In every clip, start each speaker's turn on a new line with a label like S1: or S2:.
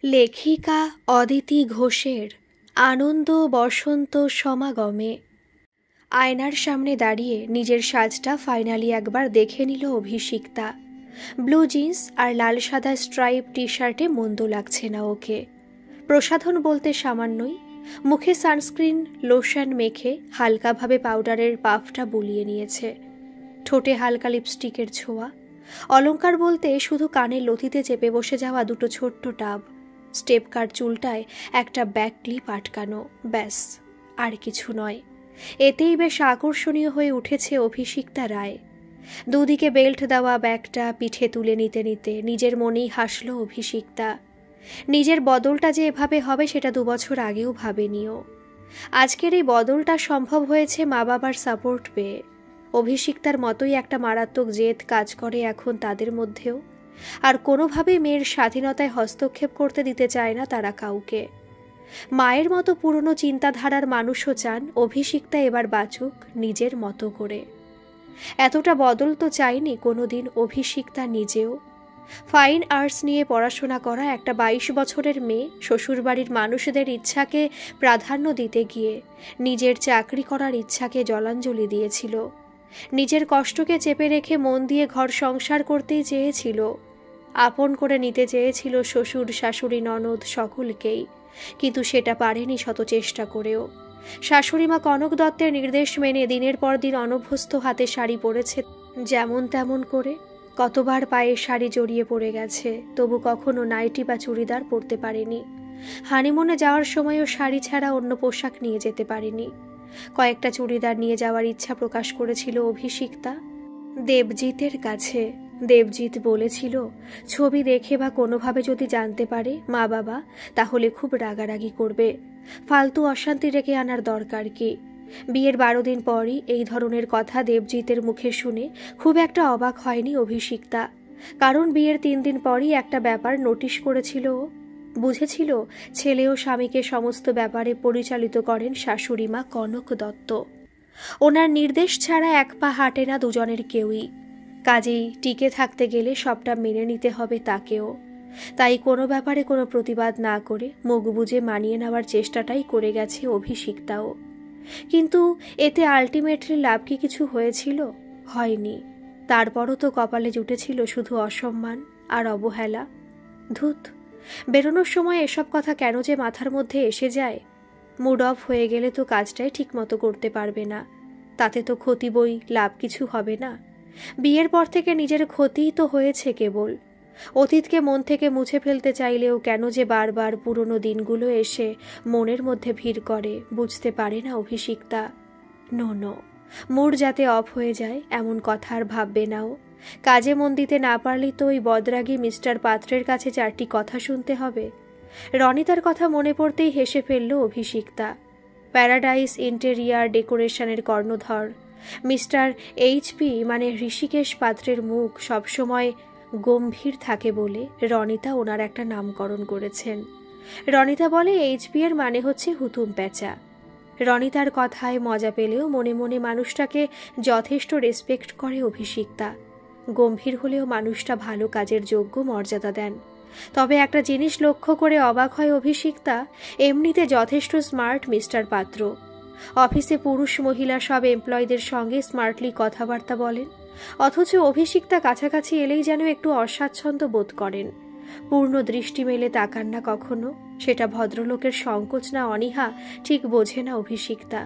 S1: লেখিকা অদিতি ঘোষের আনন্দ বসন্ত সমাগমে। আয়নার সামনে দাঁড়িয়ে নিজের সাজটা ফাইনালি একবার দেখে নিল অভিষিক্তা। ব্লু জিন্স আর লাল সাদা স্ট্রাইপ টি শার্টে মন্দ লাগছে না ওকে। প্রসাধন বলতে সামান্যই, মুখে সানস্ক্রিন লোশন মেখে হালকাভাবে পাউডারের পাফটা বুলিয়ে নিয়েছে। ঠোঁটে হালকা লিপস্টিকের ছোঁয়া। অলংকার বলতে শুধু কানের লতিতে চেপে বসে যাওয়া দুটো ছোট্ট টাব। স্টেপ কাট চুলটায় একটা ব্যাক ক্লিপ আটকানো, ব্যাস, আর কিছু নয়। এতেই বেশ আকর্ষণীয় হয়ে উঠেছে অভিষিক্তা রায়। দুদিকে বেল্ট দেওয়া ব্যাগটা পিঠে তুলে নিতে নিতে নিজের মনেই হাসল অভিষিক্তা। নিজের বদলটা যে এভাবে হবে সেটা 2 বছর আগেও ভাবেনিও। আজকের এই বদলটা সম্ভব হয়েছে মা বাবার সাপোর্ট পেয়ে। অভিষিক্তার মতোই একটা মারাত্মক জেদ কাজ করে এখন তাদের মধ্যেও, আর কোনোভাবেই মেয়ের স্বাধীনতায় হস্তক্ষেপ করতে দিতে চায় না তারা কাউকে। মায়ের মতো পুরনো চিন্তাধারার মানুষও চান অভিষিক্তা এবার বাঁচুক নিজের মতো করে। এতটা বদল তো চায়নি কোনোদিন অভিষিক্তা নিজেও। ফাইন আর্টস নিয়ে পড়াশোনা করা একটা 22 বছরের মেয়ে শ্বশুরবাড়ির মানুষদের ইচ্ছাকে প্রাধান্য দিতে গিয়ে নিজের চাকরি করার ইচ্ছাকে জলাঞ্জলি দিয়েছিল। নিজের কষ্টকে চেপে রেখে মন দিয়ে ঘর সংসার করতেই চেয়েছিল। আপন করে নিতে চেয়েছিল শ্বশুর শাশুড়ি ননদ সকলকেই, কিন্তু সেটা পারেনি শত চেষ্টা করেও। শাশুড়িমা কনক দত্তের নির্দেশ মেনে দিনের পর দিন অনভ্যস্ত হাতে শাড়ি পরেছে যেমন তেমন করে। কতবার পায়ে শাড়ি জড়িয়ে পড়ে গেছে, তবু কখনো নাইটি বা চুড়িদার পরতে পারেনি। হানিমুনে যাওয়ার সময়ও শাড়ি ছাড়া অন্য পোশাক নিয়ে যেতে পারেনি। কয়েকটা চুড়িদার নিয়ে যাওয়ার ইচ্ছা প্রকাশ করেছিল অভিষিক্তা দেবজিতের কাছে। দেবজিৎ বলেছিল ছবি দেখে বা কোনোভাবে যদি জানতে পারে মা বাবা, তাহলে খুব রাগারাগি করবে। ফালতু অশান্তি রেখে আনার দরকার কি? বিয়ের 12 দিন পরই এই ধরনের কথা দেবজিতের মুখে শুনে খুব একটা অবাক হয়নি অভিষিক্তা। কারণ বিয়ের 3 দিন পরই একটা ব্যাপার নোটিশ করেছিল। বুঝেছিল ছেলে ও স্বামীকে সমস্ত ব্যাপারে পরিচালিত করেন শাশুড়িমা কনক দত্ত। ওনার নির্দেশ ছাড়া এক পা হাঁটে না দুজনের কেউই। কাজেই টিকে থাকতে গেলে সবটা মেনে নিতে হবে তাকেও। তাই কোনো ব্যাপারে কোনো প্রতিবাদ না করে মুখ বুজে মানিয়ে নেওয়ার চেষ্টাটাই করে গেছে অভিষিক্তাও। কিন্তু এতে আলটিমেটলি লাভ কি কিছু হয়েছিল? হয়নি। তারপরও তো কপালে জুটেছিল শুধু অসম্মান আর অবহেলা। ধুত, বেরোনোর সময় এসব কথা কেন যে মাথার মধ্যে এসে যায়। মুড অফ হয়ে গেলে তো কাজটাই ঠিক মতো করতে পারবে না। তাতে তো ক্ষতি বই, লাভ কিছু হবে না। বিয়ের পর থেকে নিজের ক্ষতিই তো হয়েছে কেবল। অতীতকে মন থেকে মুছে ফেলতে চাইলেও কেন যে বারবার পুরনো দিনগুলো এসে মনের মধ্যে ভিড় করে বুঝতে পারে না অভিষিক্তা। নো, মুড যাতে অফ হয়ে যায় এমন কথা আর ভাববে নাও। কাজে মন দিতে না পারলেই তো ওই বদরাগী মিস্টার পাত্রের কাছে 4টি কথা শুনতে হবে। রনিতার কথা মনে পড়তেই হেসে ফেলল অভিষিক্তা। প্যারাডাইস ইন্টেরিয়ার ডেকোরেশনের কর্ণধর মিস্টার এইচপি মানে ঋষিকেশ পাত্রের মুখ সবসময় গম্ভীর থাকে বলে রনিতা ওনার একটা নামকরণ করেছেন। রনিতা বলে এইচপি এর মানে হচ্ছে হুতুম প্যাঁচা। রনিতার কথায় মজা পেলেও মনে মনে মানুষটাকে যথেষ্ট রেসপেক্ট করে অভিষিক্তা। গম্ভীর হলেও মানুষটা ভালো কাজের যোগ্য মর্যাদা দেন। তবে একটা জিনিস লক্ষ্য করে অবাক হয় অভিষিক্তা, এমনিতে যথেষ্ট স্মার্ট মিস্টার পাত্র। অফিসে পুরুষ মহিলা সব এমপ্লয়ীদের সঙ্গে স্মার্টলি কথাবার্তা বলেন, অথচ অভিষিক্তা কাছাকাছি এলেই যেন একটু অস্বাচ্ছন্দ্য বোধ করেন। পূর্ণ দৃষ্টি মেলে তাকান না কখনো। সেটা ভদ্রলোকের সংকোচ না অনীহা ঠিক বোঝে না অভিষিক্তা,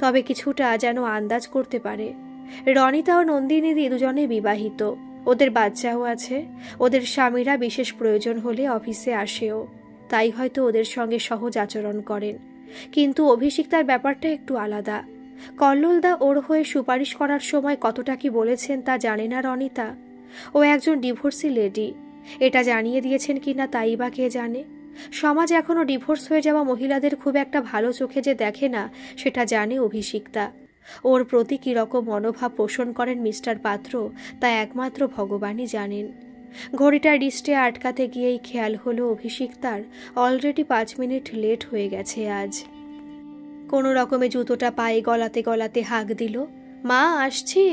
S1: তবে কিছুটা যেন আন্দাজ করতে পারে। রনিতা ও নন্দিনীদি দুজনে বিবাহিত, ওদের বাচ্চাও আছে। ওদের স্বামীরা বিশেষ প্রয়োজন হলে অফিসে আসেও, তাই হয়তো ওদের সঙ্গে সহজ আচরণ করেন। কিন্তু অভিষিক্তার ব্যাপারটা একটু আলাদা। কল্লোলদা ওর হয়ে সুপারিশ করার সময় কতটা কি বলেছেন তা জানে না রনিতা। ও একজন ডিভোর্সি লেডি, এটা জানিয়ে দিয়েছেন কিনা তাই বা কে জানে। সমাজ এখনো ডিভোর্স হয়ে যাওয়া মহিলাদের খুব একটা ভালো চোখে যে দেখে না সেটা জানে অভিষিক্তা। ওর প্রতি কীরকম মনোভাব পোষণ করেন মিস্টার পাত্র তা একমাত্র ভগবানই জানেন। ঘড়িটা রিস্টে আটকাতে গিয়েই খেয়াল হলো অভিষিক্তার অলরেডি 5 মিনিট লেট হয়ে গেছে আজ। কোনো রকমে জুতোটা পায়ে গলাতে গলাতে হাঁক দিল, মা আসছি।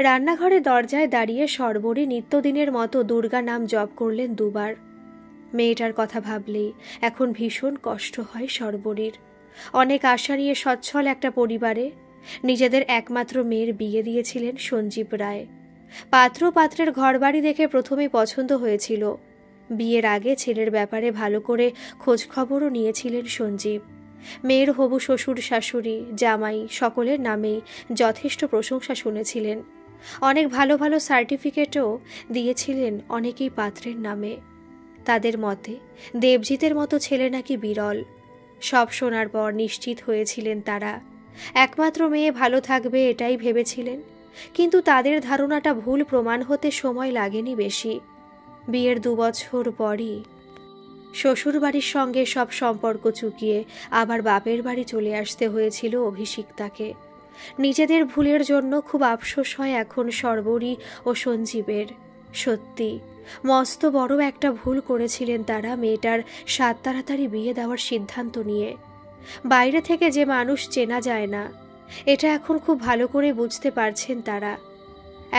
S1: রান্নাঘরে দরজায় দাঁড়িয়ে সর্বরী নিত্যদিনের মতো দুর্গা নাম জপ করলেন 2 বার। মেয়েটার কথা ভাবলেই এখন ভীষণ কষ্ট হয় সর্বরীর। অনেক আশা নিয়ে সচ্ছল একটা পরিবারে নিজেদের একমাত্র মেয়ের বিয়ে দিয়েছিলেন সঞ্জীব রায়। পাত্র পাত্রের ঘরবাড়ি দেখে প্রথমেই পছন্দ হয়েছিল। বিয়ের আগে ছেলের ব্যাপারে ভালো করে খোঁজখবরও নিয়েছিলেন সঞ্জীব। মেয়ের হবু শ্বশুর শাশুড়ি জামাই সকলের নামেই যথেষ্ট প্রশংসা শুনেছিলেন। অনেক ভালো ভালো সার্টিফিকেটও দিয়েছিলেন অনেকেই পাত্রের নামে। তাদের মতে দেবজিতের মতো ছেলে নাকি বিরল। সব শোনার পর নিশ্চিত হয়েছিলেন তারা। একমাত্র মেয়ে ভালো থাকবে এটাই ভেবেছিলেন, কিন্তু তাদের ধারণাটা ভুল প্রমাণ হতে সময় লাগেনি বেশি। বিয়ের 2 বছর পরই শ্বশুরবাড়ির সঙ্গে সব সম্পর্ক চুকিয়ে আবার বাপের বাড়ি চলে আসতে হয়েছিল অভিষিক্তাকে। নিজেদের ভুলের জন্য খুব আফসোস হয় এখন সর্বরী ও সঞ্জীবের। সত্যি মস্ত বড় একটা ভুল করেছিলেন তারা মেয়েটার সাত তাড়াতাড়ি বিয়ে দেওয়ার সিদ্ধান্ত নিয়ে। বাইরে থেকে যে মানুষ চেনা যায় না, এটা এখন খুব ভালো করে বুঝতে পারছেন তারা।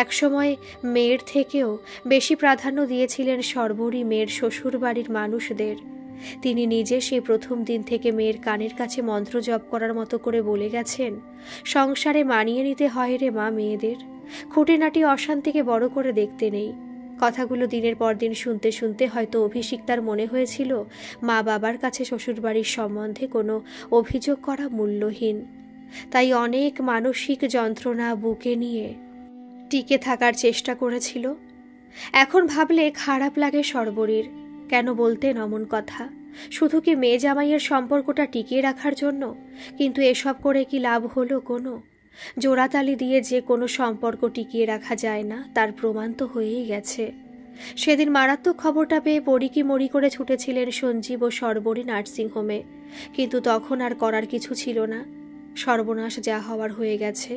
S1: একসময় মেয়ের থেকেও বেশি প্রাধান্য দিয়েছিলেন সর্বরী মেয়ের শ্বশুর বাড়ির মানুষদের। তিনি নিজে সেই প্রথম দিন থেকে মেয়ের কানের কাছে মন্ত্র জপ করার মতো করে বলে গেছেন, সংসারে মানিয়ে নিতে হয় রে মা মেয়েদের, খুঁটিনাটি অশান্তিকে বড় করে দেখতে নেই। কথাগুলো দিনের পর দিন শুনতে শুনতে হয়তো অভিষিক্তার মনে হয়েছিল মা বাবার কাছে শ্বশুরবাড়ির সম্বন্ধে কোনো অভিযোগ করা মূল্যহীন। তাই অনেক মানসিক যন্ত্রণা বুকে নিয়ে টিকে থাকার চেষ্টা করেছিল। এখন ভাবলে খারাপ লাগে সর্বরীর। কেন বলতেন অমন কথা? শুধু কি মেয়ে জামাইয়ের সম্পর্কটা টিকিয়ে রাখার জন্য? কিন্তু এসব করে কি লাভ হলো কোনো? জোড়াতালি দিয়ে যে কোনো সম্পর্ক টিকিয়ে রাখা যায় না তার প্রমাণ তো হয়েই গেছে। সেদিন মারাত্মক খবরটা পেয়ে পড়ি মরি করে ছুটেছিলেন সঞ্জীব ও সর্বরী নার্সিংহোমে, কিন্তু তখন আর করার কিছু ছিল না। সর্বনাশ যা হওয়ার হয়ে গেছে।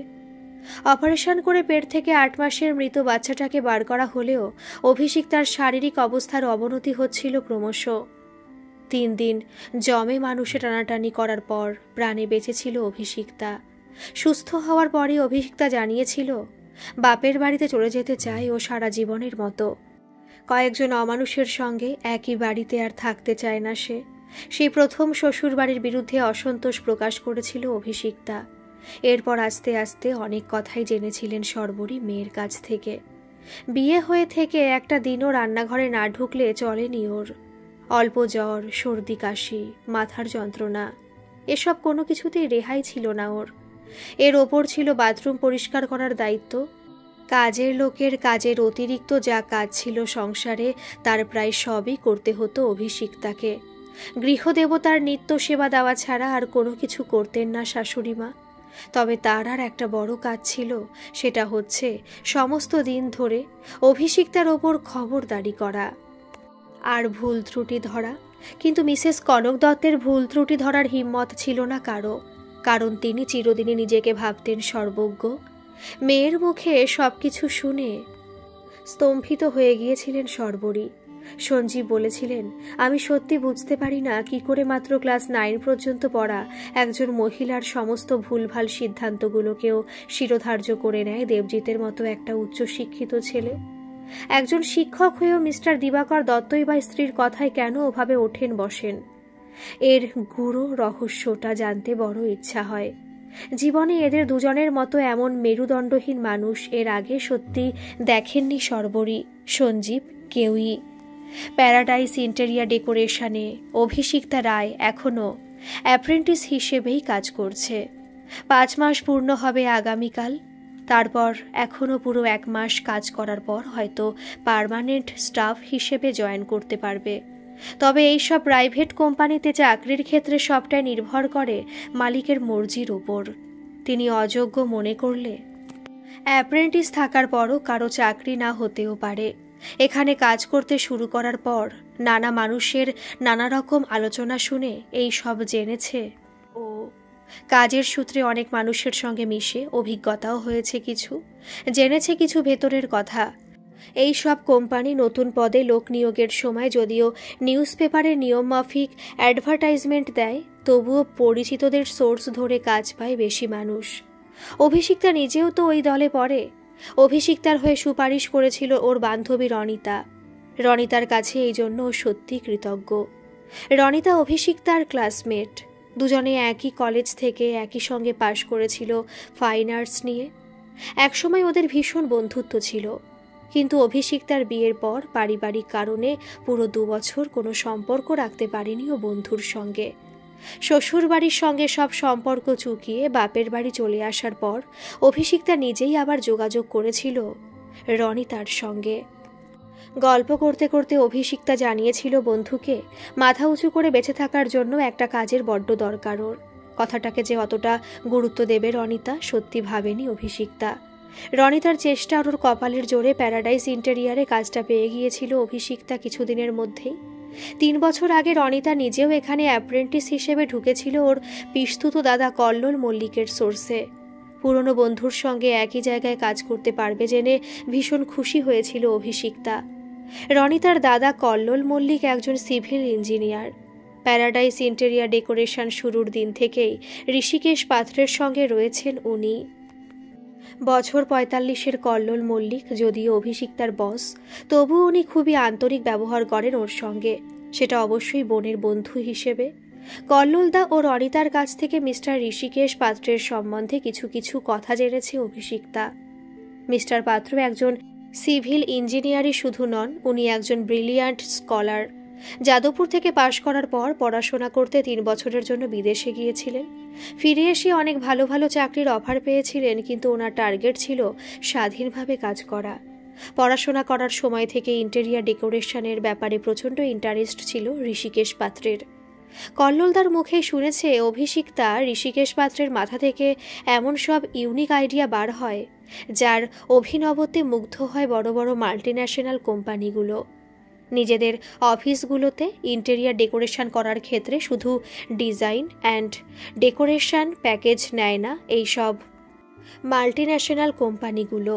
S1: অপারেশন করে পেট থেকে 8 মাসের মৃত বাচ্চাটাকে বার করা হলেও অভিষিক্তার শারীরিক অবস্থার অবনতি হচ্ছিল ক্রমশ। 3 দিন জমে মানুষে টানাটানি করার পর প্রাণে বেঁচেছিল অভিষিক্তা। সুস্থ হওয়ার পরে অভিষিক্তা জানিয়েছিল বাপের বাড়িতে চলে যেতে চায় ও সারা জীবনের মতো। কয়েকজন অমানুষের সঙ্গে একই বাড়িতে আর থাকতে চায় না সে। সেই প্রথম শ্বশুর বাড়ির বিরুদ্ধে অসন্তোষ প্রকাশ করেছিল অভিষিক্তা। এরপর আস্তে আস্তে অনেক কথাই জেনেছিলেন সর্বরী মেয়ের কাছ থেকে। বিয়ে হয়ে থেকে একটা দিনও রান্নাঘরে না ঢুকলে চলেনি ওর। অল্প জ্বর, সর্দি কাশি, মাথার যন্ত্রণা, এসব কোনো কিছুতেই রেহাই ছিল না ওর। এর ওপর ছিল বাথরুম পরিষ্কার করার দায়িত্ব। কাজের লোকের কাজের অতিরিক্ত যা কাজ ছিল সংসারে তার প্রায় সবই করতে হতো অভিষিক্তাকে। গৃহদেবতার নিত্য সেবা দেওয়া ছাড়া আর কোনো কিছু করতেন না শাশুড়িমা। তবে তার আর একটা বড় কাজ ছিল, সেটা হচ্ছে সমস্ত দিন ধরে অভিষিক্তার ওপর খবরদারি করা আর ভুল ত্রুটি ধরা। কিন্তু মিসেস কনক দত্তের ভুল ত্রুটি ধরার হিম্মত ছিল না কারো, কারণ তিনি চিরদিনই নিজেকে ভাবতেন সর্বজ্ঞ। মেয়ের মুখে সবকিছু শুনে স্তম্ভিত হয়ে গিয়েছিলেন সর্বরী। সঞ্জীব বলেছিলেন, আমি সত্যি বুঝতে পারি না কি করে মাত্র ক্লাস 9 পর্যন্ত পড়া একজন মহিলার সমস্ত ভুলভাল সিদ্ধান্তগুলোকেও শিরোধার্য করে নেয় দেবজিতের মতো একটা উচ্চশিক্ষিত ছেলে। একজন শিক্ষক হয়েও মিস্টার দিবাকর দত্তই বা স্ত্রীর কথায় কেন ওভাবে ওঠেন বসেন? এর গূঢ় রহস্যটা জানতে বড় ইচ্ছা হয়। জীবনে এদের দুজনের মতো এমন মেরুদণ্ডহীন মানুষ এর আগে সত্যি দেখেননি সর্বরী, সঞ্জীব, কেউই। প্যারাডাইস ইন্টেরিয়ার ডেকোরেশনে অভিষিক্তা রায় এখনও অ্যাপ্রেন্টিস হিসেবেই কাজ করছে। 5 মাস পূর্ণ হবে আগামীকাল। তারপর এখনও পুরো 1 মাস কাজ করার পর হয়তো পার্মানেন্ট স্টাফ হিসেবে জয়েন করতে পারবে। তবে এইসব প্রাইভেট কোম্পানিতে চাকরির ক্ষেত্রে সবটাই নির্ভর করে মালিকের মর্জির ওপর। তিনি অযোগ্য মনে করলে অ্যাপ্রেন্টিস থাকার পরও কারো চাকরি না হতেও পারে। এখানে কাজ করতে শুরু করার পর নানা মানুষের নানা রকম আলোচনা শুনে এই সব জেনেছে ও কাজের সূত্রে অনেক মানুষের সঙ্গে মিশে অভিজ্ঞতাও হয়েছে কিছু, জেনেছে কিছু ভেতরের কথা। এই সব কোম্পানি নতুন পদে লোক নিয়োগের সময় যদিও নিউজ পেপারে নিয়মমাফিক অ্যাডভার্টাইজমেন্ট দেয়, তবুও পরিচিতদের সোর্স ধরে কাজ পায় বেশি মানুষ। অভিষিক্তা নিজেও তো ওই দলে পড়ে। অভিষিক্তার হয়ে সুপারিশ করেছিল ওর বান্ধবী রনিতা। রনিতার কাছে এই জন্য সত্যি কৃতজ্ঞ। রনিতা অভিষিক্তার ক্লাসমেট, দুজনে একই কলেজ থেকে একই সঙ্গে পাশ করেছিল ফাইন আর্টস নিয়ে। একসময় ওদের ভীষণ বন্ধুত্ব ছিল, কিন্তু অভিষিক্তার বিয়ের পর পারিবারিক কারণে পুরো 2 বছর কোনো সম্পর্ক রাখতে পারেনি ও বন্ধুর সঙ্গে। শ্বশুর বাড়ির সঙ্গে সব সম্পর্ক চুকিয়ে বাপের বাড়ি চলে আসার পর অভিষিক্তা নিজেই আবার যোগাযোগ করেছিল রনিতার সঙ্গে। গল্প করতে করতে অভিষিক্তা জানিয়েছিল বন্ধুকে মাথা উঁচু করে বেঁচে থাকার জন্য একটা কাজের বড্ড দরকার ওর। কথাটাকে যে অতটা গুরুত্ব দেবে রনিতা সত্যি ভাবেনি অভিষিক্তা। রনিতার চেষ্টা আর ওর কপালের জোরে প্যারাডাইস ইন্টেরিয়ারে কাজটা পেয়ে গিয়েছিল অভিষিক্তা কিছুদিনের মধ্যেই। 3 বছর আগে রনিতা নিজেও এখানে অ্যাপ্রেন্টিস হিসেবে ঢুকেছিল ওর পিস্তুত দাদা কল্লোল মল্লিকের সোর্সে। পুরনো বন্ধুর সঙ্গে একই জায়গায় কাজ করতে পারবে জেনে ভীষণ খুশি হয়েছিল অভিষিক্তা। রনিতার দাদা কল্লোল মল্লিক একজন civil engineer. Paradise interior decoration শুরুর দিন থেকেই ঋষিকেশ পাত্রের সঙ্গে রয়েছেন উনি। বছর 45-এর কল্লোল মল্লিক যদিও অভিষিক্তার বস, তবু উনি খুবই আন্তরিক ব্যবহার করেন ওর সঙ্গে, সেটা অবশ্যই বোনের বন্ধু হিসেবে। কল্লোলদা ও রনিতার কাছ থেকে মিস্টার ঋষিকেশ পাত্রের সম্বন্ধে কিছু কিছু কথা জেনেছে অভিষিক্তা। মিস্টার পাত্র একজন সিভিল ইঞ্জিনিয়ারই শুধু নন, উনি একজন ব্রিলিয়ান্ট স্কলার। যাদবপুর থেকে পাশ করার পর পড়াশোনা করতে 3 বছরের জন্য বিদেশে গিয়েছিলেন। ফিরে এসে অনেক ভালো ভালো চাকরির অফার পেয়েছিলেন, কিন্তু ওনার টার্গেট ছিল স্বাধীনভাবে কাজ করা। পড়াশোনা করার সময় থেকে ইন্টেরিয়ার ডেকোরেশনের ব্যাপারে প্রচণ্ড ইন্টারেস্ট ছিল ঋষিকেশ পাত্রের। কল্লোলদার মুখে শুনেছে অভিষিক্তা ঋষিকেশ পাত্রের মাথা থেকে এমন সব ইউনিক আইডিয়া বার হয় যার অভিনবত্বে মুগ্ধ হয় বড় বড় মাল্টিন্যাশনাল কোম্পানিগুলো। নিজেদের অফিসগুলোতে ইন্টেরিয়ার ডেকোরেশন করার ক্ষেত্রে শুধু ডিজাইন অ্যান্ড ডেকোরেশন প্যাকেজ নেয় না এই সব মাল্টিন্যাশনাল কোম্পানিগুলো,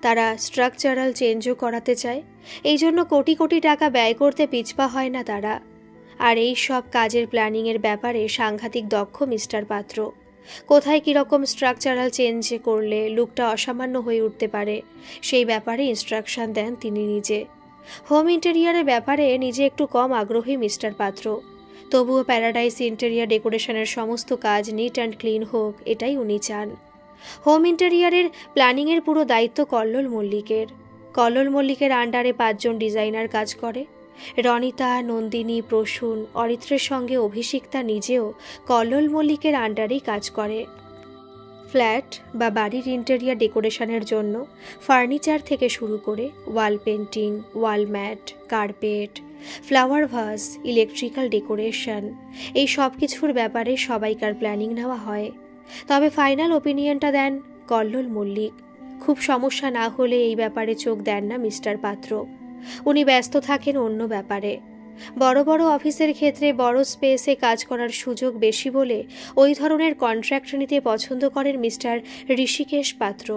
S1: তারা স্ট্রাকচারাল চেঞ্জও করাতে চায়। এই জন্য কোটি কোটি টাকা ব্যয় করতে পিছপা হয় না তারা। আর এই সব কাজের প্ল্যানিংয়ের ব্যাপারে সাংঘাতিক দক্ষ মিস্টার পাত্র। কোথায় কীরকম স্ট্রাকচারাল চেঞ্জ করলে লুকটা অসামান্য হয়ে উঠতে পারে সেই ব্যাপারে ইনস্ট্রাকশন দেন তিনি নিজে। হোম ইন্টেরিয়ারের ব্যাপারে নিজে একটু কম আগ্রহী মিস্টার পাত্র, তবুও প্যারাডাইস ইন্টেরিয়ার ডেকোরেশনের সমস্ত কাজ নিট অ্যান্ড ক্লিন হোক এটাই উনি চান। হোম ইন্টেরিয়ারের প্ল্যানিংয়ের পুরো দায়িত্ব কল্লোল মল্লিকের। কল্লোল মল্লিকের আন্ডারে 5 জন ডিজাইনার কাজ করে। রনিতা, নন্দিনী, প্রসূন, অরিত্রের সঙ্গে অভিষিক্তা নিজেও কল্লোল মল্লিকের আন্ডারেই কাজ করে। ফ্ল্যাট বা বাড়ির ইন্টেরিয়ার ডেকোরেশনের জন্য ফার্নিচার থেকে শুরু করে wall painting, wall mat, carpet, flower vase, electrical decoration, এই সব কিছুর ব্যাপারে সবাইকার প্ল্যানিং নেওয়া হয়। তবে ফাইনাল ওপিনিয়নটা দেন কল্লোল মল্লিক। খুব সমস্যা না হলে এই ব্যাপারে চোখ দেন না মিস্টার পাত্র। উনি ব্যস্ত থাকেন অন্য ব্যাপারে। বড় বড় অফিসের ক্ষেত্রে বড় স্পেসে কাজ করার সুযোগ বেশি বলে ওই ধরনের কন্ট্রাক্ট নিতে পছন্দ করেন মিস্টার ঋষিকেশ পাত্র।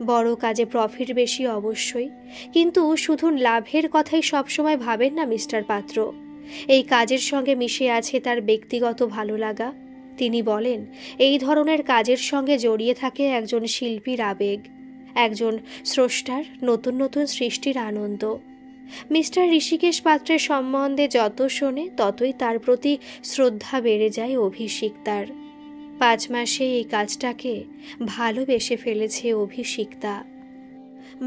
S1: বড় কাজে প্রফিট বেশি অবশ্যই, কিন্তু শুধু লাভের কথাই সবসময় ভাবেন না মিস্টার পাত্র। এই কাজের সঙ্গে মিশে আছে তার ব্যক্তিগত ভালো লাগা। তিনি বলেন এই ধরনের কাজের সঙ্গে জড়িয়ে থাকে একজন শিল্পীর আবেগ, একজন স্রষ্টার নতুন নতুন সৃষ্টির আনন্দ। মিস্টার ঋষিকেশ পাত্রের সম্বন্ধে যত শোনে ততই তার প্রতি শ্রদ্ধা বেড়ে যায় অভিষিক্তার। 5 মাসে এই কাজটাকে ভালোবেসে ফেলেছে অভিষিক্তা।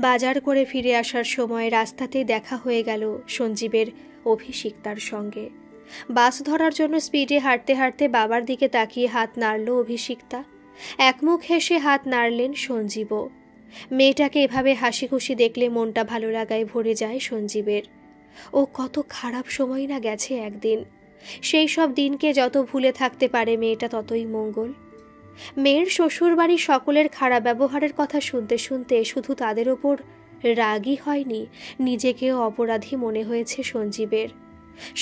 S1: বাজার করে ফিরে আসার সময় রাস্তাতেই দেখা হয়ে গেল সঞ্জীবের অভিষিক্তার সঙ্গে। বাস ধরার জন্য স্পিডে হাঁটতে হাঁটতে বাবার দিকে তাকিয়ে হাত নাড়ল অভিষিক্তা। একমুখ হেসে হাত নাড়লেন সঞ্জীবও। মেয়েটাকে এভাবে হাসি খুশি দেখলে মনটা ভালো লাগায় ভরে যায় সঞ্জীবের। ও কত খারাপ সময় না গেছে একদিন, সেই সব দিনকে যত ভুলে থাকতে পারে মেয়েটা ততই মঙ্গল। মেয়ের শ্বশুর বাড়ির সকলের খারাপ ব্যবহারের কথা শুনতে শুনতে শুধু তাদের ওপর রাগই হয়নি, নিজেকেও অপরাধী মনে হয়েছে সঞ্জীবের।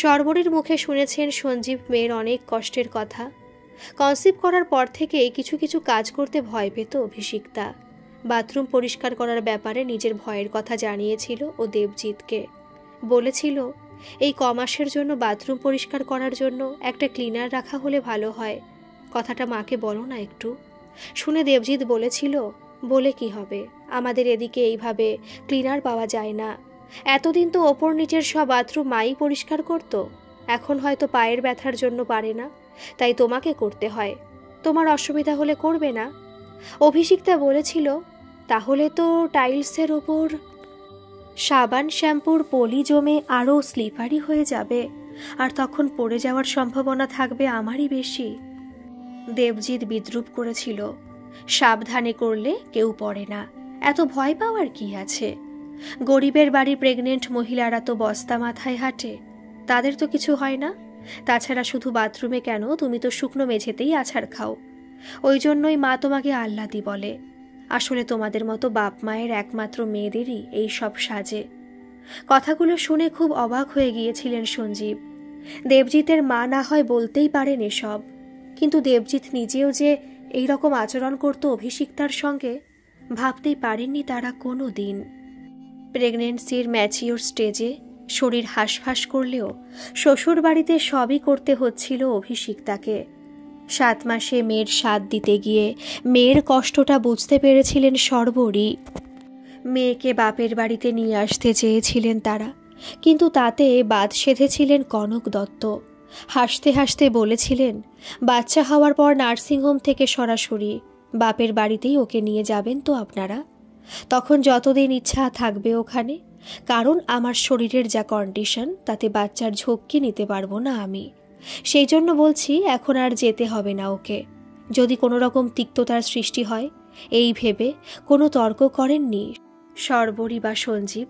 S1: সর্বরীর মুখে শুনেছেন সঞ্জীব মেয়ের অনেক কষ্টের কথা। কনসিভ করার পর থেকে কিছু কিছু কাজ করতে ভয় পেত অভিষিক্তা। বাথরুম পরিষ্কার করার ব্যাপারে নিজের ভয়ের কথা জানিয়েছিল ও দেবজিৎকে। বলেছিল এই কমাসের জন্য বাথরুম পরিষ্কার করার জন্য একটা ক্লিনার রাখা হলে ভালো হয়। কথাটা মাকে বলো না একটু। শুনে দেবজিৎ বলেছিল, বলে কি হবে, আমাদের এদিকে এইভাবে ক্লিনার পাওয়া যায় না। এতদিন তো ওপর নিচের সব বাথরুম মাই পরিষ্কার করতো, এখন হয়তো পায়ের ব্যথার জন্য পারে না, তাই তোমাকে করতে হয়। তোমার অসুবিধা হলে করবে না? অভিষিক্তা বলেছিল, তাহলে তো টাইলসের ওপর সাবান শ্যাম্পুর পলি জমে আরও স্লিপারি হয়ে যাবে, আর তখন পড়ে যাওয়ার সম্ভাবনা থাকবে আমারই বেশি। দেবজিৎ বিদ্রূপ করেছিল, সাবধানে করলে কেউ পড়ে না, এত ভয় পাওয়ার কি আছে? গরিবের বাড়ির প্রেগনেন্ট মহিলারা তো বস্তা মাথায় হাঁটে, তাদের তো কিছু হয় না। তাছাড়া শুধু বাথরুমে কেন, তুমি তো শুকনো মেঝেতেই আছাড় খাও। ওই জন্যই মা তোমাকে আহ্লাদি বলে। আসলে তোমাদের মতো বাপ মায়ের একমাত্র মেয়েদেরই এই সব সাজে। কথাগুলো শুনে খুব অবাক হয়ে গিয়েছিলেন সঞ্জীব। দেবজিতের মা না হয় বলতেই পারেন এসব, কিন্তু দেবজিৎ নিজেও যে এই রকম আচরণ করত অভিষিক্তার সঙ্গে, ভাবতেই পারেননি তারা কোনো দিন। প্রেগনেন্সির ম্যাচিওর স্টেজে শরীর হাঁসফাঁস করলেও শ্বশুর বাড়িতে সবই করতে হচ্ছিল অভিষিক্তাকে। 7 মাসে মেয়ের স্বাদ দিতে গিয়ে মেয়ের কষ্টটা বুঝতে পেরেছিলেন সর্বরী। মেয়েকে বাপের বাড়িতে নিয়ে আসতে চেয়েছিলেন তারা, কিন্তু তাতে বাদ সেধেছিলেন কনক দত্ত। হাসতে হাসতে বলেছিলেন, বাচ্চা হওয়ার পর নার্সিংহোম থেকে সরাসরি বাপের বাড়িতেই ওকে নিয়ে যাবেন তো আপনারা। তখন যতদিন ইচ্ছা থাকবে ওখানে, কারণ আমার শরীরের যা কন্ডিশন তাতে বাচ্চার ঝক্কি নিতে পারবো না আমি। সেই জন্য বলছি এখন আর যেতে হবে না ওকে। যদি কোনো রকম তিক্ততার সৃষ্টি হয় এই ভেবে কোনো তর্ক করেননি সর্বরী বা সঞ্জীব।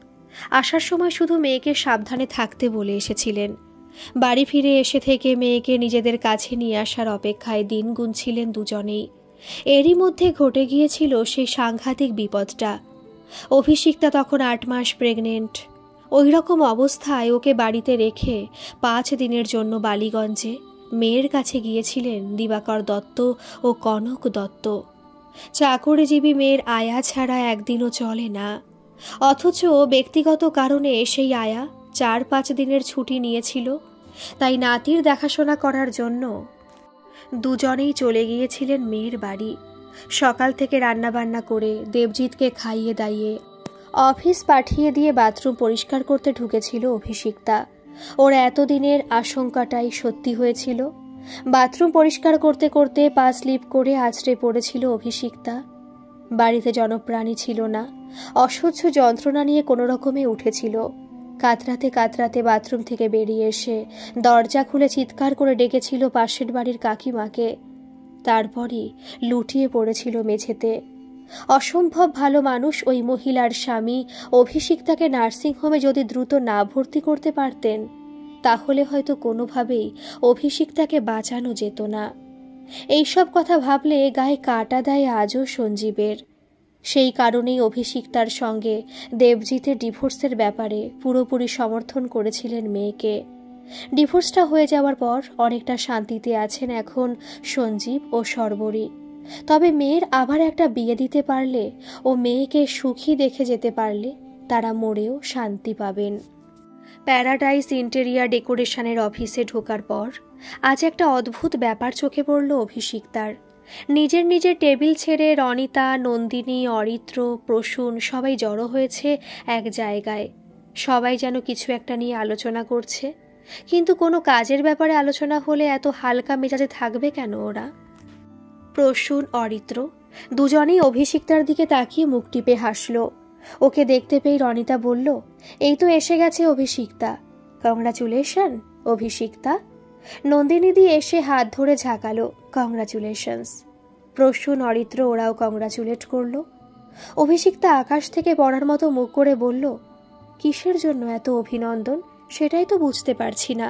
S1: আসার সময় শুধু মেয়েকে সাবধানে থাকতে বলে এসেছিলেন। বাড়ি ফিরে এসে থেকে মেয়েকে নিজেদের কাছে নিয়ে আসার অপেক্ষায় দিন গুনছিলেন দুজনেই। এরই মধ্যে ঘটে গিয়েছিল সেই সাংঘাতিক বিপদটা। অভিষিক্তা তখন 8 মাস প্রেগনেন্ট। ওই রকম অবস্থায় ওকে বাড়িতে রেখে 5 দিনের জন্য বালিগঞ্জে মেয়ের কাছে গিয়েছিলেন দিবাকর দত্ত ও কনক দত্ত। চাকরিজীবী মেয়ের আয়া ছাড়া একদিনও চলে না, অথচ ব্যক্তিগত কারণে সেই আয়া 4-5 দিনের ছুটি নিয়েছিল। তাই নাতির দেখাশোনা করার জন্য দুজনেই চলে গিয়েছিলেন মেয়ের বাড়ি। সকাল থেকে রান্নাবান্না করে দেবজিৎকে খাইয়ে দাইয়ে অফিস পাঠিয়ে দিয়ে বাথরুম পরিষ্কার করতে ঢুকেছিল অভিষিক্তা। ওর এতদিনের আশঙ্কাটাই সত্যি হয়েছিল। বাথরুম পরিষ্কার করতে করতে পা স্লিপ করে আছড়ে পড়েছিল অভিষিক্তা। বাড়িতে জনপ্রাণী ছিল না, অসহ্য যন্ত্রণা নিয়ে কোনো রকমে উঠেছিল। কাতরাতে কাতরাতে বাথরুম থেকে বেরিয়ে এসে দরজা খুলে চিৎকার করে ডেকেছিল পাশের বাড়ির কাকিমাকে। তারপরই লুটিয়ে পড়েছিল মেঝেতে। অসম্ভব ভালো মানুষ ওই মহিলার স্বামী অভিষিক্তাকে নার্সিংহোমে যদি দ্রুত না ভর্তি করতে পারতেন, তাহলে হয়তো কোনোভাবেই অভিষিক্তাকে বাঁচানো যেত না। এইসব কথা ভাবলে গায়ে কাঁটা দেয় আজও সঞ্জীবের। সেই কারণেই অভিষিক্তার সঙ্গে দেবজিতের ডিভোর্সের ব্যাপারে পুরোপুরি সমর্থন করেছিলেন মেয়েকে। ডিভোর্সটা হয়ে যাওয়ার পর অনেকটা শান্তিতে আছেন এখন সঞ্জীব ও সর্বরী। তবে মেয়ের আবার একটা বিয়ে দিতে পারলে ও মেয়েকে সুখী দেখে যেতে পারলে তারা মরেও শান্তি পাবেন। প্যারাডাইস ইন্টেরিয়ার ডেকোরেশনের অফিসে ঢোকার পর আজ একটা অদ্ভুত ব্যাপার চোখে পড়ল অভিষিক্তার। নিজের নিজের টেবিল ছেড়ে রনিতা, নন্দিনী, অরিত্র, প্রসূন সবাই জড়ো হয়েছে এক জায়গায়। সবাই যেন কিছু একটা নিয়ে আলোচনা করছে, কিন্তু কোনো কাজের ব্যাপারে আলোচনা হলে এত হালকা মেজাজে থাকবে কেন ওরা? প্রসূন, অরিত্র দুজনেই অভিষিক্তার দিকে তাকিয়ে মুখ টিপে হাসল। ওকে দেখতে পেয়ে রনিতা বলল, এই তো এসে গেছে অভিষিক্তা। কংগ্রাচুলেশন অভিষিক্তা। নন্দিনীদি এসে হাত ধরে ঝাঁকালো, কংগ্রাচুলেশনস। প্রসূন, অরিত্র ওরাও কংগ্রাচুলেট করল। অভিষিক্তা আকাশ থেকে পড়ার মতো মুখ করে বলল, কিসের জন্য এত অভিনন্দন সেটাই তো বুঝতে পারছি না।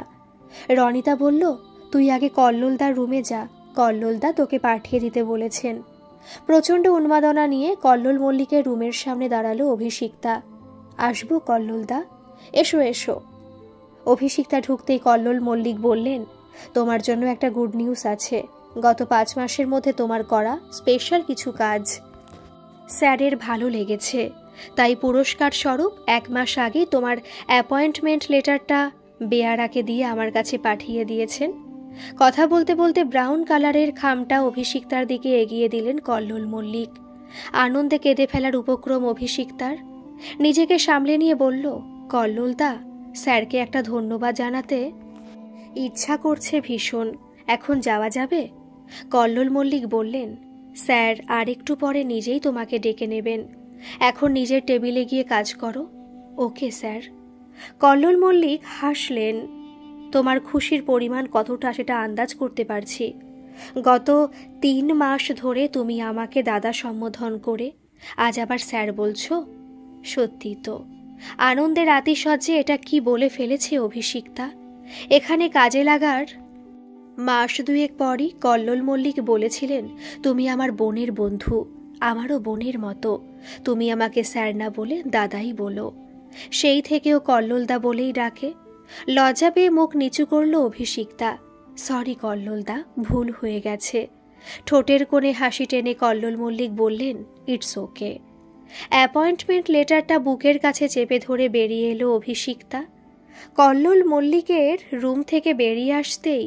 S1: রনিতা বলল, তুই আগে কল্লোলদার রুমে যা, কল্লোলদা তোকে পাঠিয়ে দিতে বলেছেন। প্রচণ্ড উন্মাদনা নিয়ে কল্লোল মল্লিকের রুমের সামনে দাঁড়ালো অভিষিক্তা। আসবো কল্লোলদা? এসো এসো। অভিষিক্তা ঢুকতেই কল্লোল মল্লিক বললেন, তোমার জন্য একটা গুড নিউজ আছে। গত 5 মাসের মধ্যে তোমার করা স্পেশাল কিছু কাজ স্যারের ভালো লেগেছে, তাই পুরস্কার স্বরূপ 1 মাস আগে তোমার অ্যাপয়েন্টমেন্ট লেটারটা বেয়ারাকে দিয়ে আমার কাছে পাঠিয়ে দিয়েছেন। কথা বলতে বলতে ব্রাউন কালারের খামটা অভিষিক্তার দিকে এগিয়ে দিলেন কল্লোল মল্লিক। আনন্দে কেঁদে ফেলার উপক্রম অভিষিক্তার। নিজেকে সামলে নিয়ে বলল, কল্লোলদা, স্যারকে একটা ধন্যবাদ জানাতে ইচ্ছা করছে ভীষণ। এখন যাওয়া যাবে? কল্লোল মল্লিক বললেন, স্যার আর একটু পরে নিজেই তোমাকে ডেকে নেবেন। এখন নিজের টেবিলে গিয়ে কাজ করো। Okay sir. কল্লোল মল্লিক হাসলেন। তোমার খুশির পরিমাণ কতটা সেটা আন্দাজ করতে পারছি। গত 3 মাস ধরে তুমি আমাকে দাদা সম্বোধন করে আজ আবার স্যার বলছো। সত্যি তো, আনন্দের আতিশয্যে এটা কি বলে ফেলেছে অভিষিক্তা। এখানে কাজে লাগার মাস 2 পরই কল্লোল মল্লিক বলেছিলেন, তুমি আমার বোনের বন্ধু, আমারও বোনের মতো। তুমি আমাকে স্যার না বলে দাদাই বলো। সেই থেকেও কল্লোলদা বলেই ডাকে। লজ্জা পেয়ে মুখ নিচু করল অভিষিক্তা। সরি কল্লোলদা, ভুল হয়ে গেছে। ঠোঁটের কোণে হাসি টেনে কল্লোল মল্লিক বললেন, ইটস ওকে। অ্যাপয়েন্টমেন্ট লেটারটা বুকের কাছে চেপে ধরে বেরিয়ে এলো অভিষিক্তা। কল্লোল মল্লিকের রুম থেকে বেরিয়ে আসতেই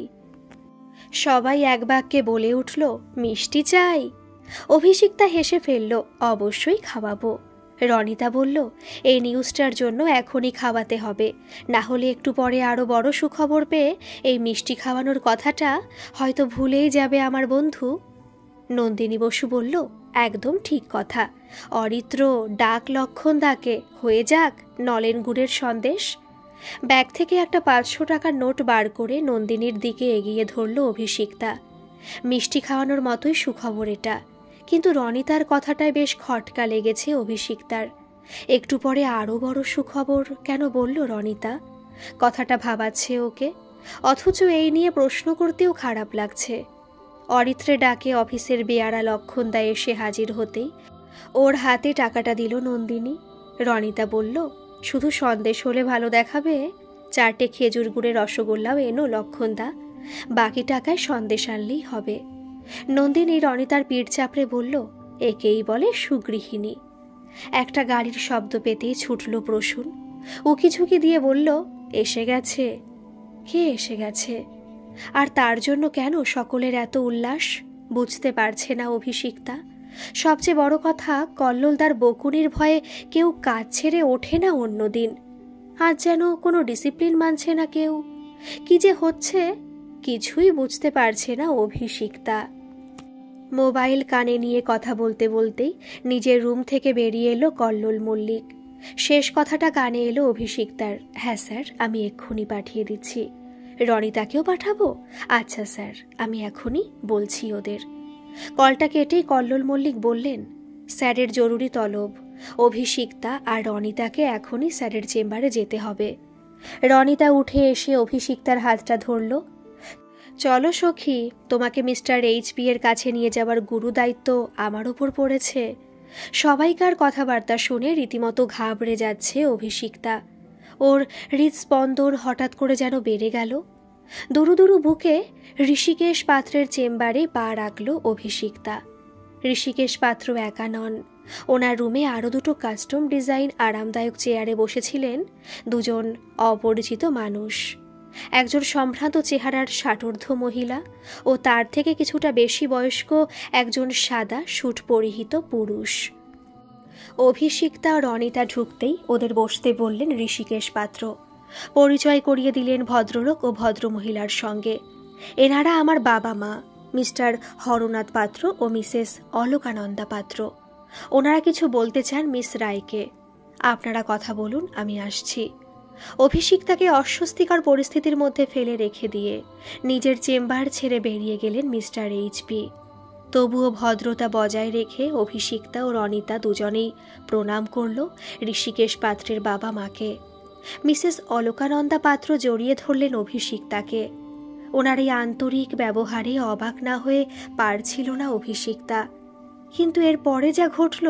S1: সবাই এক বাক্যে বলে উঠল, মিষ্টি চাই। অভিষিক্তা হেসে ফেলল, অবশ্যই খাওয়াবো। রনিতা বলল, এই নিউজটার জন্য এখনই খাওয়াতে হবে, না হলে একটু পরে আরও বড় সুখবর পেয়ে এই মিষ্টি খাওয়ানোর কথাটা হয়তো ভুলেই যাবে আমার বন্ধু। নন্দিনী বসু বলল, একদম ঠিক কথা। অরিত্র ডাক লক্ষণদাকে, হয়ে যাক নলেন গুড়ের সন্দেশ। ব্যাগ থেকে একটা 500 টাকার নোট বার করে নন্দিনীর দিকে এগিয়ে ধরল অভিষিক্তা। মিষ্টি খাওয়ানোর মতোই সুখবর এটা, কিন্তু রনিতার কথাটায় বেশ খটকা লেগেছে অভিষিক্তার। একটু পরে আরও বড় সুখবর কেন বলল রনিতা? কথাটা ভাবাচ্ছে ওকে, অথচ এই নিয়ে প্রশ্ন করতেও খারাপ লাগছে। অরিত্রে ডাকে অফিসের বেয়ারা লক্ষণদা এসে হাজির হতেই ওর হাতে টাকাটা দিল নন্দিনী। রনিতা বলল, শুধু সন্দেশ হলে ভালো দেখাবে? 4টে খেজুর গুড়ের রসগোল্লাও এনো লক্ষণদা, বাকি টাকায় সন্দেশ আনলেই হবে। নন্দিনী রনিতার পিঠ চাপড়ে বলল, একেই বলে সুগৃহিণী। একটা গাড়ির শব্দ পেতেই ছুটল প্রসূন। উকিঝুঁকি দিয়ে বলল, এসে গেছে। কে এসে গেছে? আর তার জন্য কেন সকলের এত উল্লাস? বুঝতে পারছে না অভিষিক্তা। সবচেয়ে বড় কথা, কল্লোলদার বকুনির ভয়ে কেউ কাজ ছেড়ে ওঠে না অন্যদিন। আজ যেন কোনো ডিসিপ্লিন মানছে না কেউ। কি যে হচ্ছে কিছুই বুঝতে পারছে না অভিষিক্তা। মোবাইল কানে নিয়ে কথা বলতে বলতেই নিজের রুম থেকে বেরিয়ে এলো কল্লোল মল্লিক। শেষ কথাটা কানে এলো অভিষিক্তার, হ্যাঁ স্যার, আমি এক্ষুনি পাঠিয়ে দিচ্ছি। রনিতাকেও পাঠাবো? আচ্ছা স্যার, আমি এখনই বলছি ওদের। কলটা কেটেই কল্লোল মল্লিক বললেন, স্যারের জরুরি তলব। অভিষিক্তা আর রনিতাকে এখনই স্যারের চেম্বারে যেতে হবে। রনিতা উঠে এসে অভিষিক্তার হাতটা ধরল। চলো সখী, তোমাকে মিস্টার এইচপি এর কাছে নিয়ে যাওয়ার গুরু দায়িত্ব আমার ওপর পড়েছে। সবাইকার কথাবার্তা শুনে রীতিমতো ঘাবড়ে যাচ্ছে অভিষিক্তা। ওর হৃদস্পন্দন হঠাৎ করে যেন বেড়ে গেল। দুরু দুরু বুকে ঋষিকেশ পাত্রের চেম্বারে পা রাখল অভিষিক্তা। ঋষিকেশ পাত্র একা নন, ওনার রুমে আরও 2টো কাস্টম ডিজাইন আরামদায়ক চেয়ারে বসেছিলেন 2জন অপরিচিত মানুষ। একজন সম্ভ্রান্ত চেহারার ষাটোর্ধ্ব মহিলা ও তার থেকে কিছুটা বেশি বয়স্ক একজন সাদা স্যুট পরিহিত পুরুষ। অভিষিক্তা ও রনিতা ঢুকতেই ওদের বসতে বললেন ঋষিকেশ পাত্র। পরিচয় করিয়ে দিলেন ভদ্রলোক ও ভদ্রমহিলার সঙ্গে। এনারা আমার বাবা মা, মিস্টার হরনাথ পাত্র ও মিসেস অলোকানন্দা পাত্র। ওনারা কিছু বলতে চান মিস রায়কে। আপনারা কথা বলুন, আমি আসছি। অভিষিক্তাকে অস্বস্তিকর পরিস্থিতির মধ্যে ফেলে রেখে দিয়ে নিজের চেম্বার ছেড়ে বেরিয়ে গেলেন মিস্টার এইচপি। তবুও ভদ্রতা বজায় রেখে অভিষিক্তা ও রনিতা দুজনেই প্রণাম করল ঋষিকেশ পাত্রের বাবা মাকে। মিসেস অলোকানন্দা পাত্র জড়িয়ে ধরলেন অভিষিক্তাকে। ওনার এই আন্তরিক ব্যবহারে অবাক না হয়ে পারছিল না অভিষিক্তা। কিন্তু এর পরে যা ঘটল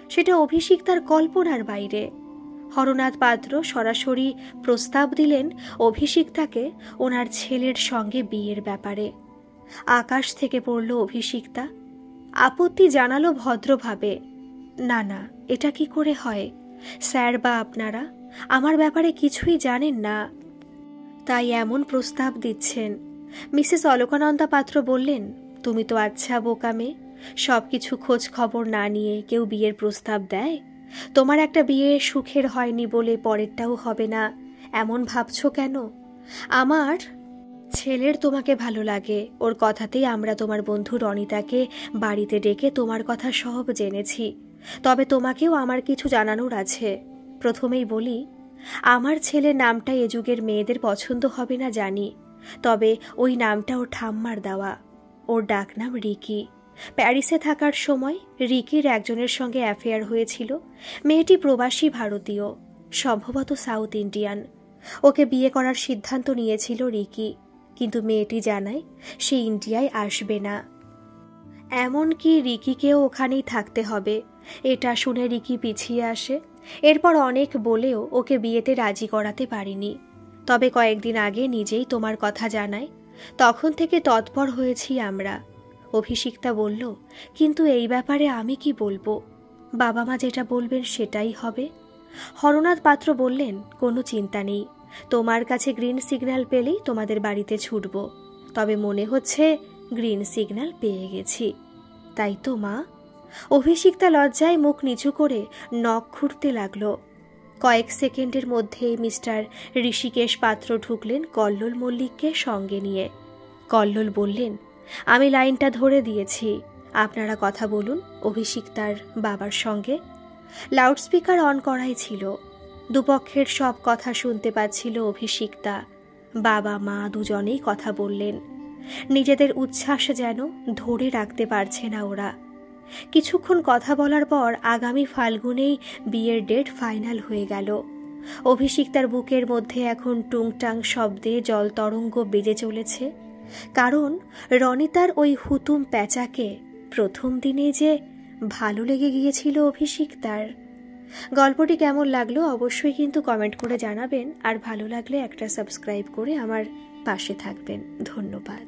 S1: সেটা অভিষিক্তার কল্পনার বাইরে। হরনাথ পাত্র সরাসরি প্রস্তাব দিলেন অভিষিক্তাকে ওনার ছেলের সঙ্গে বিয়ের ব্যাপারে। আকাশ থেকে পড়ল অভিষিক্তা। আপত্তি জানালো ভদ্রভাবে, না না, এটা কি করে হয়? স্যার বা আপনারা আমার ব্যাপারে কিছুই জানেন না, তাই এমন প্রস্তাব দিচ্ছেন। মিসেস অলোকানন্দা পাত্র বললেন, তুমি তো আচ্ছা বোকা মেয়ে, সব কিছু খোঁজ খবর না নিয়ে কেউ বিয়ের প্রস্তাব দেয়? তোমার একটা বিয়ে সুখের হয়নি বলে পরেরটাও হবে না এমন ভাবছো কেন? আমার ছেলের তোমাকে ভালো লাগে, ওর কথাতেই আমরা তোমার বন্ধু রনিতাকে বাড়িতে ডেকে তোমার কথা সব জেনেছি। তবে তোমাকেও আমার কিছু জানানোর আছে। প্রথমেই বলি, আমার ছেলের নামটা এ যুগের মেয়েদের পছন্দ হবে না জানি, তবে ওই নামটা ওর ঠাম্মার দেওয়া। ওর ডাকনাম রিকি। প্যারিসে থাকার সময় রিকির একজনের সঙ্গে অ্যাফেয়ার হয়েছিল। মেয়েটি প্রবাসী ভারতীয়, সম্ভবত সাউথ ইন্ডিয়ান। ওকে বিয়ে করার সিদ্ধান্ত নিয়েছিল রিকি, কিন্তু মেয়েটি জানায় সে ইন্ডিয়ায় আসবে না, এমনকি রিকিকেও ওখানেই থাকতে হবে। এটা শুনে রিকি পিছিয়ে আসে। এরপর অনেক বলেও ওকে বিয়েতে রাজি করাতে পারিনি। তবে কয়েকদিন আগে নিজেই তোমার কথা জানায়, তখন থেকে তৎপর হয়েছি আমরা। অভিষিক্তা বলল, কিন্তু এই ব্যাপারে আমি কি বলবো? বাবা মা যেটা বলবেন সেটাই হবে। হরনাথ পাত্র বললেন, কোনো চিন্তা নেই, তোমার কাছে গ্রিন সিগন্যাল পেলেই তোমাদের বাড়িতে ছুটব। তবে মনে হচ্ছে গ্রিন সিগন্যাল পেয়ে গেছি, তাই তো মা? অভিষিক্তা লজ্জায় মুখ নিচু করে নখ খুঁড়তে লাগলো। কয়েক সেকেন্ডের মধ্যে মিস্টার ঋষিকেশ পাত্র ঢুকলেন কল্লোল মল্লিককে সঙ্গে নিয়ে। কল্লোল বললেন, আমি লাইনটা ধরে দিয়েছি, আপনারা কথা বলুন অভিষিক্তার বাবার সঙ্গে। লাউডস্পিকার অন করাই ছিল। দুপক্ষের সব কথা শুনতে পাচ্ছিল অভিষিক্তা। বাবা মা দুজনেই কথা বললেন। নিজেদের উচ্ছ্বাস যেন ধরে রাখতে পারছে না ওরা। কিছুক্ষণ কথা বলার পর আগামী ফাল্গুনেই বিয়ের ডেট ফাইনাল হয়ে গেল। অভিষিক্তার বুকের মধ্যে এখন টুংটাং শব্দে জল তরঙ্গ বেজে চলেছে, কারণ রনিতার ওই হুতুম প্যাঁচাকে প্রথম দিনে যে ভালো লেগে গিয়েছিল অভিষিক্তার। গল্পটি কেমন লাগলো অবশ্যই কিন্তু কমেন্ট করে জানাবেন, আর ভালো লাগলে একটা সাবস্ক্রাইব করে আমার পাশে থাকবেন। ধন্যবাদ।